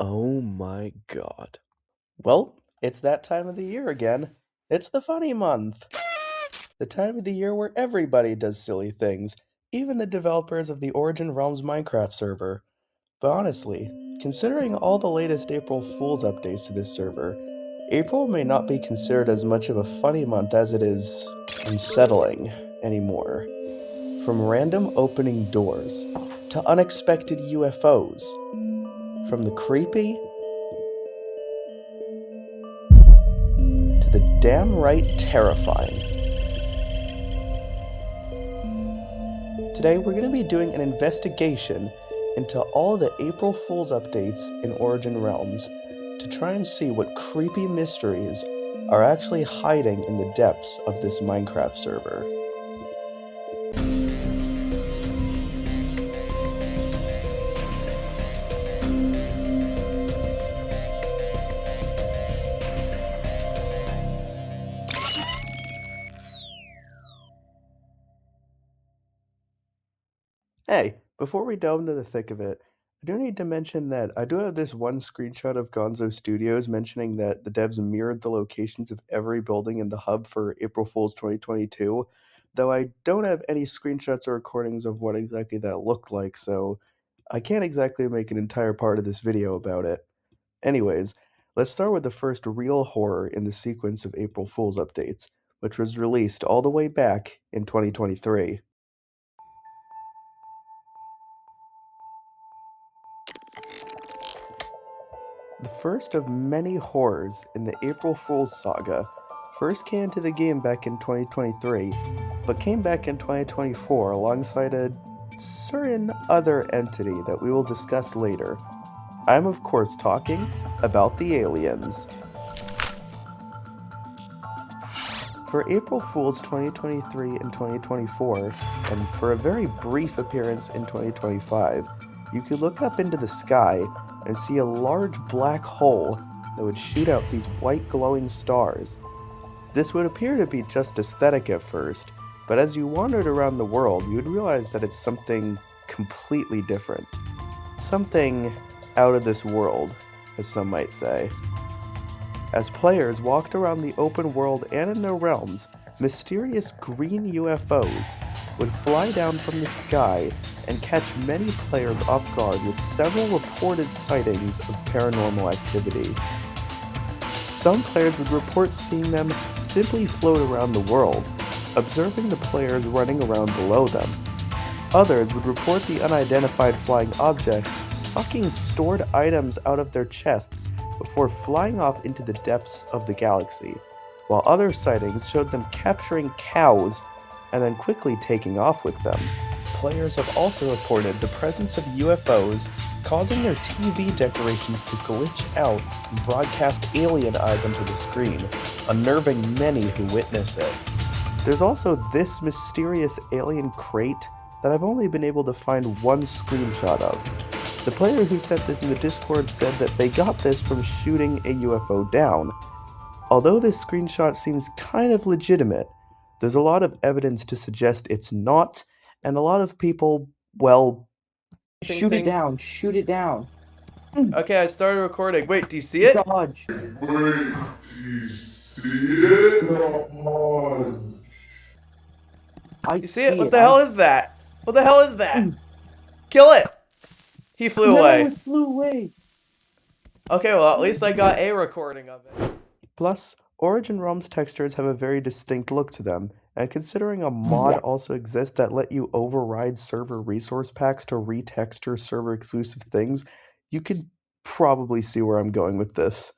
Oh my god. Well, it's that time of the year again. It's the funny month. The time of the year where everybody does silly things, even the developers of the Origin Realms Minecraft server. But honestly, considering all the latest April Fool's updates to this server, April may not be considered as much of a funny month as it is unsettling anymore. From random opening doors to unexpected UFOs, from the creepy to the damn right terrifying. Today we're going to be doing an investigation into all the April Fool's updates in Origin Realms to try and see what creepy mysteries are actually hiding in the depths of this Minecraft server. Hey, before we delve into the thick of it, I do need to mention that I do have this one screenshot of Gonzo Studios mentioning that the devs mirrored the locations of every building in the hub for April Fool's 2022, though I don't have any screenshots or recordings of what exactly that looked like, so I can't exactly make an entire part of this video about it. Anyways, let's start with the first real horror in the sequence of April Fool's updates, which was released all the way back in 2023. The first of many horrors in the April Fool's saga first came into the game back in 2023, but came back in 2024 alongside a certain other entity that we will discuss later. I'm of course talking about the aliens. For April Fool's 2023 and 2024, and for a very brief appearance in 2025, you could look up into the sky and see a large black hole that would shoot out these white glowing stars. This would appear to be just aesthetic at first, but as you wandered around the world, you would realize that it's something completely different. Something out of this world, as some might say. As players walked around the open world and in their realms, mysterious green UFOs would fly down from the sky and catch many players off guard with several reported sightings of paranormal activity. Some players would report seeing them simply float around the world, observing the players running around below them. Others would report the unidentified flying objects sucking stored items out of their chests before flying off into the depths of the galaxy, while other sightings showed them capturing cows and then quickly taking off with them. Players have also reported the presence of UFOs causing their TV decorations to glitch out and broadcast alien eyes onto the screen, unnerving many who witness it. There's also this mysterious alien crate that I've only been able to find one screenshot of. The player who sent this in the Discord said that they got this from shooting a UFO down. Although this screenshot seems kind of legitimate, there's a lot of evidence to suggest it's not, and a lot of people, well... Shoot it down, shoot it down. Okay, I started recording. Wait, do you see it? Dodge. Wait, do you see it? You see it? What the hell is that? What the hell is that? Kill it! He flew away. It flew away. Okay, well, at least I got a recording of it. Plus, Origin Realms textures have a very distinct look to them, and considering a mod also exists that let you override server resource packs to retexture server exclusive things, you can probably see where I'm going with this.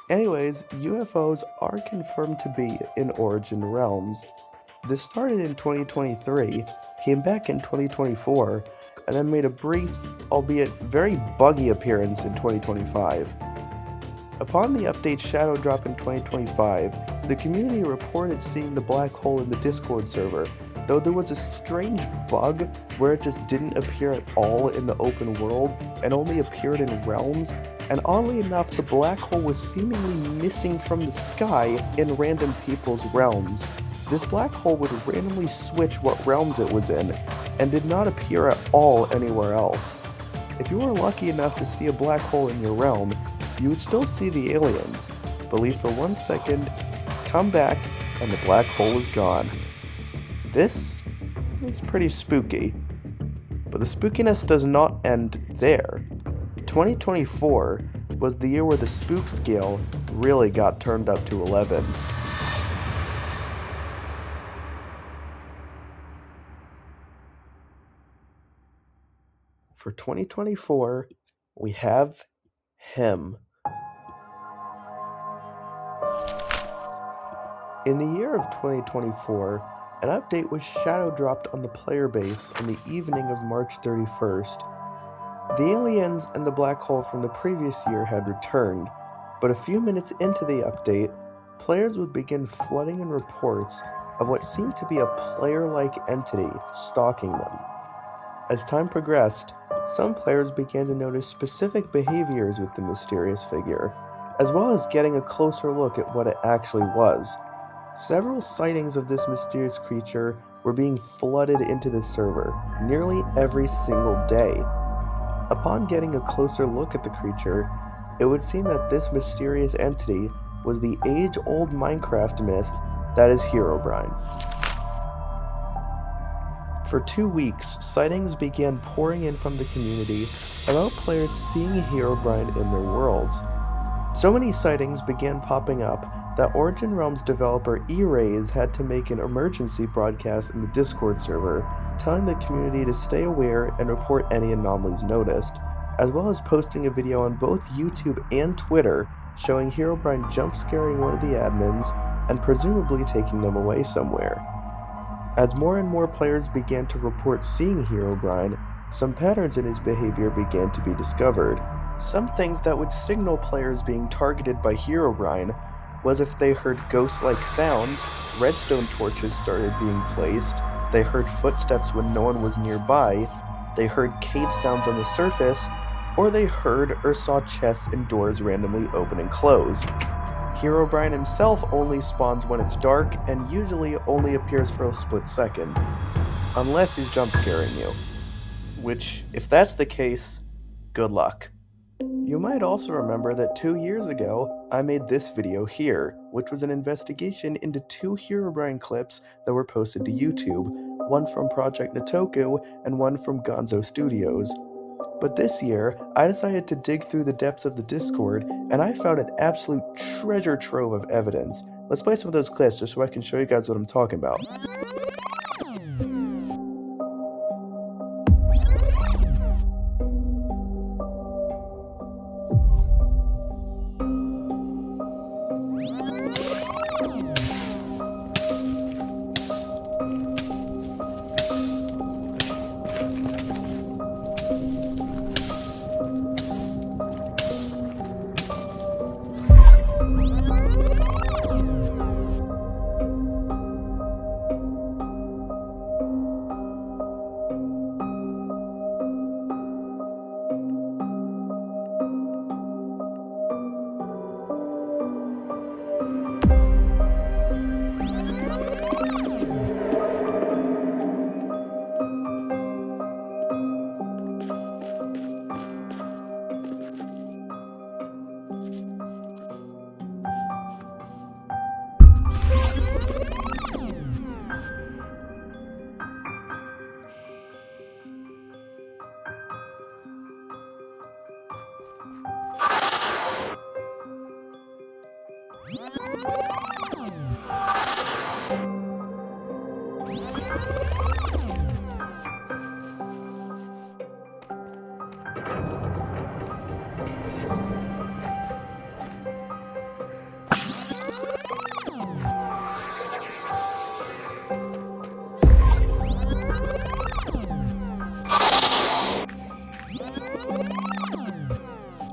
Anyways, UFOs are confirmed to be in Origin Realms. This started in 2023, came back in 2024, and then made a brief, albeit very buggy appearance in 2025. Upon the update Shadow Drop in 2025, the community reported seeing the black hole in the Discord server, though there was a strange bug where it just didn't appear at all in the open world and only appeared in realms, and oddly enough, the black hole was seemingly missing from the sky in random people's realms. This black hole would randomly switch what realms it was in, and did not appear at all anywhere else. If you were lucky enough to see a black hole in your realm, you would still see the aliens, but leave for 1 second, come back, and the black hole is gone. This is pretty spooky. But the spookiness does not end there. 2024 was the year where the spook scale really got turned up to 11. For 2024, we have him. In the year of 2024, an update was shadow dropped on the player base on the evening of March 31st. The aliens and the black hole from the previous year had returned, but a few minutes into the update, players would begin flooding in reports of what seemed to be a player-like entity stalking them. As time progressed, some players began to notice specific behaviors with the mysterious figure, as well as getting a closer look at what it actually was. Several sightings of this mysterious creature were being flooded into the server nearly every single day. Upon getting a closer look at the creature, it would seem that this mysterious entity was the age-old Minecraft myth that is Herobrine. For 2 weeks, sightings began pouring in from the community about players seeing Herobrine in their worlds. So many sightings began popping up that Origin Realms developer E-Rays had to make an emergency broadcast in the Discord server, telling the community to stay aware and report any anomalies noticed, as well as posting a video on both YouTube and Twitter showing Herobrine jump-scaring one of the admins and presumably taking them away somewhere. As more and more players began to report seeing Herobrine, some patterns in his behavior began to be discovered. Some things that would signal players being targeted by Herobrine was if they heard ghost-like sounds, redstone torches started being placed, they heard footsteps when no one was nearby, they heard cave sounds on the surface, or they heard or saw chests and doors randomly open and close. Herobrine himself only spawns when it's dark and usually only appears for a split second, unless he's jump scaring you. Which, if that's the case, good luck. You might also remember that 2 years ago, I made this video here, which was an investigation into 2 Herobrine clips that were posted to YouTube, one from Project Natoku and one from Gonzo Studios. But this year, I decided to dig through the depths of the Discord, and I found an absolute treasure trove of evidence. Let's play some of those clips just so I can show you guys what I'm talking about.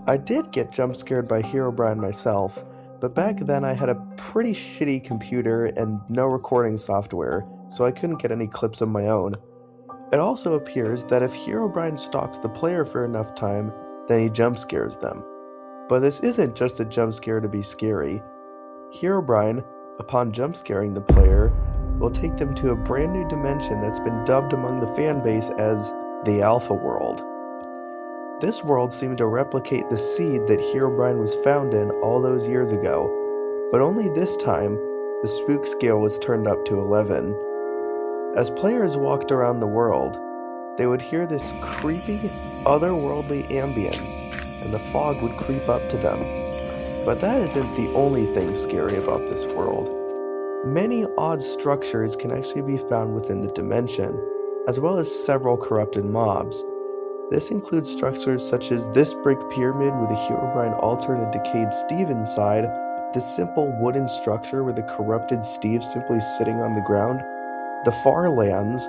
I did get jump scared by Herobrine myself, but back then I had a pretty shitty computer and no recording software, so I couldn't get any clips of my own. It also appears that if Herobrine stalks the player for enough time, then he jump scares them. But this isn't just a jump scare to be scary. Herobrine, upon jump scaring the player, will take them to a brand new dimension that's been dubbed among the fanbase as the Alpha World. This world seemed to replicate the seed that Herobrine was found in all those years ago, but only this time, the spook scale was turned up to 11. As players walked around the world, they would hear this creepy, otherworldly ambience, and the fog would creep up to them. But that isn't the only thing scary about this world. Many odd structures can actually be found within the dimension, as well as several corrupted mobs. This includes structures such as this brick pyramid with a Herobrine altar and a decayed Steve inside, this simple wooden structure with a corrupted Steve simply sitting on the ground, the Far Lands,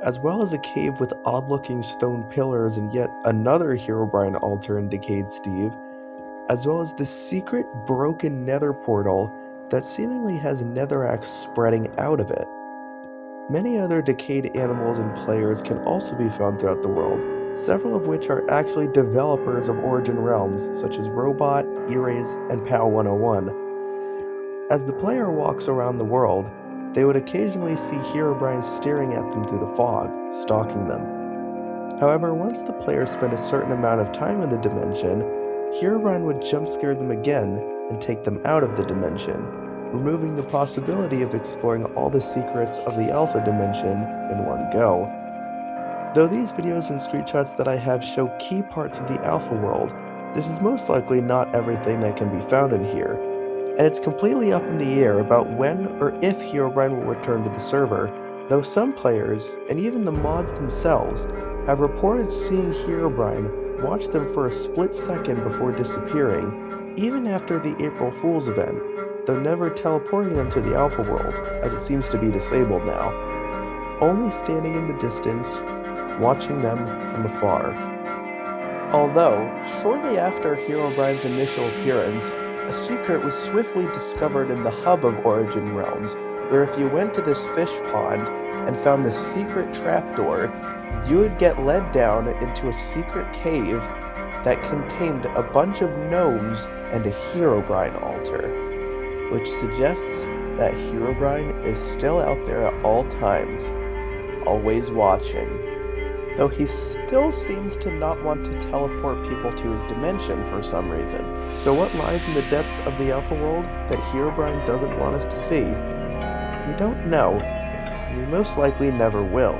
as well as a cave with odd-looking stone pillars and yet another Herobrine altar and decayed Steve, as well as the secret broken nether portal that seemingly has netherrack spreading out of it. Many other decayed animals and players can also be found throughout the world, several of which are actually developers of Origin Realms, such as Robot, Erase, and PAL 101. As the player walks around the world, they would occasionally see Herobrine staring at them through the fog, stalking them. However, once the player spent a certain amount of time in the dimension, Herobrine would jump scare them again and take them out of the dimension, removing the possibility of exploring all the secrets of the Alpha dimension in one go. Though these videos and screenshots that I have show key parts of the Alpha world, this is most likely not everything that can be found in here, and it's completely up in the air about when or if Herobrine will return to the server, though some players, and even the mods themselves, have reported seeing Herobrine watch them for a split second before disappearing, even after the April Fool's event, though never teleporting them to the Alpha world, as it seems to be disabled now, only standing in the distance, watching them from afar. Although, shortly after Herobrine's initial appearance, a secret was swiftly discovered in the hub of Origin Realms, where if you went to this fish pond and found the secret trapdoor, you would get led down into a secret cave that contained a bunch of gnomes and a Herobrine altar, which suggests that Herobrine is still out there at all times, always watching. Though he still seems to not want to teleport people to his dimension for some reason. So what lies in the depths of the Alpha world that Herobrine doesn't want us to see? We don't know, and we most likely never will.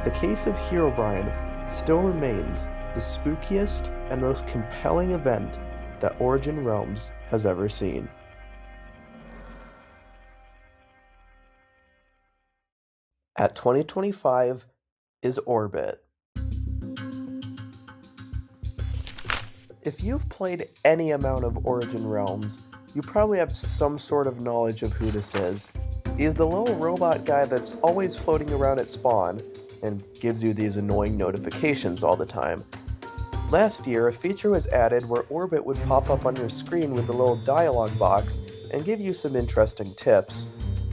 The case of Herobrine still remains the spookiest and most compelling event that Origin Realms has ever seen. At 2025 is Orbit. If you've played any amount of Origin Realms, you probably have some sort of knowledge of who this is. He's the little robot guy that's always floating around at spawn and gives you these annoying notifications all the time. Last year, a feature was added where Orbit would pop up on your screen with a little dialogue box and give you some interesting tips.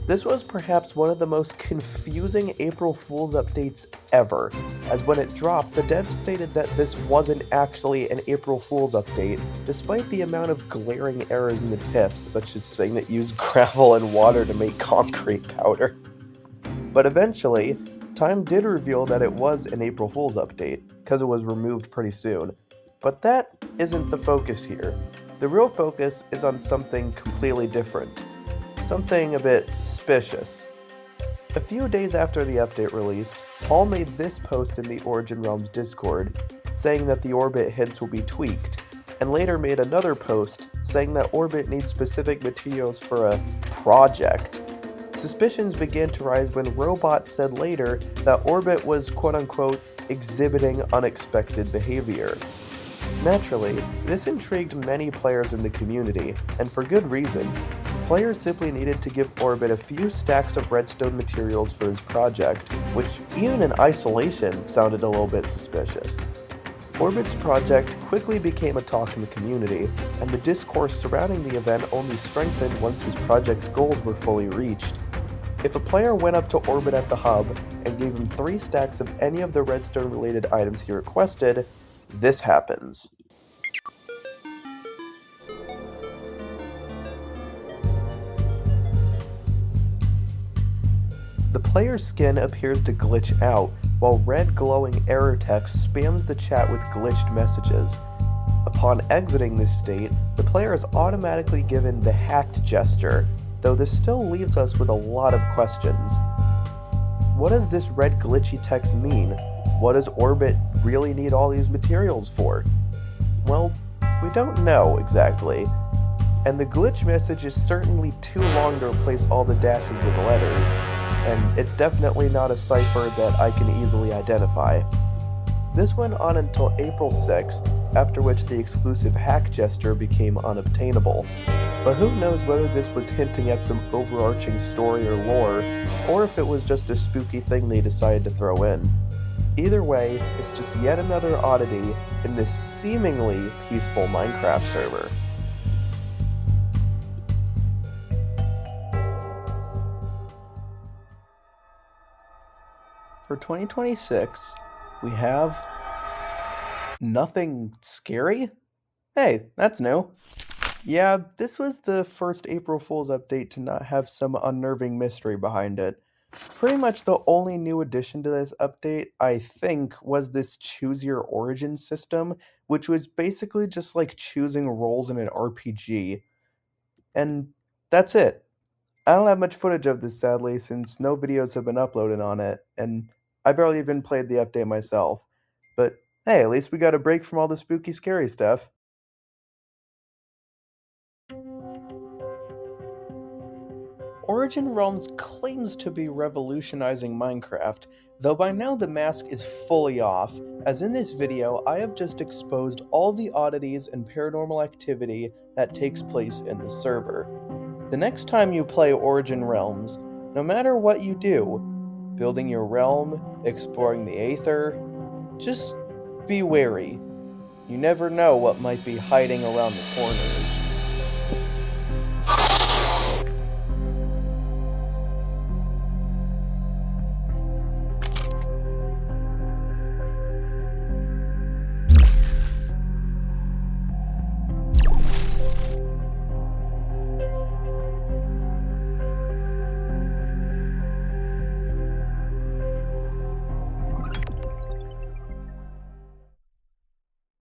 This was perhaps one of the most confusing April Fool's updates ever, as when it dropped, the devs stated that this wasn't actually an April Fool's update, despite the amount of glaring errors in the tips, such as saying that use gravel and water to make concrete powder. But eventually, time did reveal that it was an April Fool's update, because it was removed pretty soon. But that isn't the focus here. The real focus is on something completely different. Something a bit suspicious. A few days after the update released, Paul made this post in the Origin Realms Discord, saying that the Orbit hints will be tweaked, and later made another post saying that Orbit needs specific materials for a project. Suspicions began to rise when Robot said later that Orbit was quote-unquote exhibiting unexpected behavior. Naturally, this intrigued many players in the community, and for good reason. Players simply needed to give Orbit a few stacks of redstone materials for his project, which even in isolation sounded a little bit suspicious. Orbit's project quickly became a talk in the community, and the discourse surrounding the event only strengthened once his project's goals were fully reached. If a player went up to Orbit at the hub and gave him 3 stacks of any of the redstone-related items he requested, this happens. The player's skin appears to glitch out, while red glowing error text spams the chat with glitched messages. Upon exiting this state, the player is automatically given the hacked gesture, though this still leaves us with a lot of questions. What does this red glitchy text mean? What does Orbit really need all these materials for? Well, we don't know exactly. And the glitch message is certainly too long to replace all the dashes with letters, and it's definitely not a cipher that I can easily identify. This went on until April 6th, after which the exclusive hack gesture became unobtainable. But who knows whether this was hinting at some overarching story or lore, or if it was just a spooky thing they decided to throw in. Either way, it's just yet another oddity in this seemingly peaceful Minecraft server. For 2026, we have nothing scary? Hey, that's new. Yeah, this was the first April Fool's update to not have some unnerving mystery behind it. Pretty much the only new addition to this update, I think, was this choose your origin system, which was basically just like choosing roles in an RPG. And that's it. I don't have much footage of this, sadly, since no videos have been uploaded on it, and I barely even played the update myself. But hey, at least we got a break from all the spooky, scary stuff. Origin Realms claims to be revolutionizing Minecraft, though by now the mask is fully off, as in this video I have just exposed all the oddities and paranormal activity that takes place in the server. The next time you play Origin Realms, no matter what you do, building your realm, exploring the Aether, just be wary. You never know what might be hiding around the corners.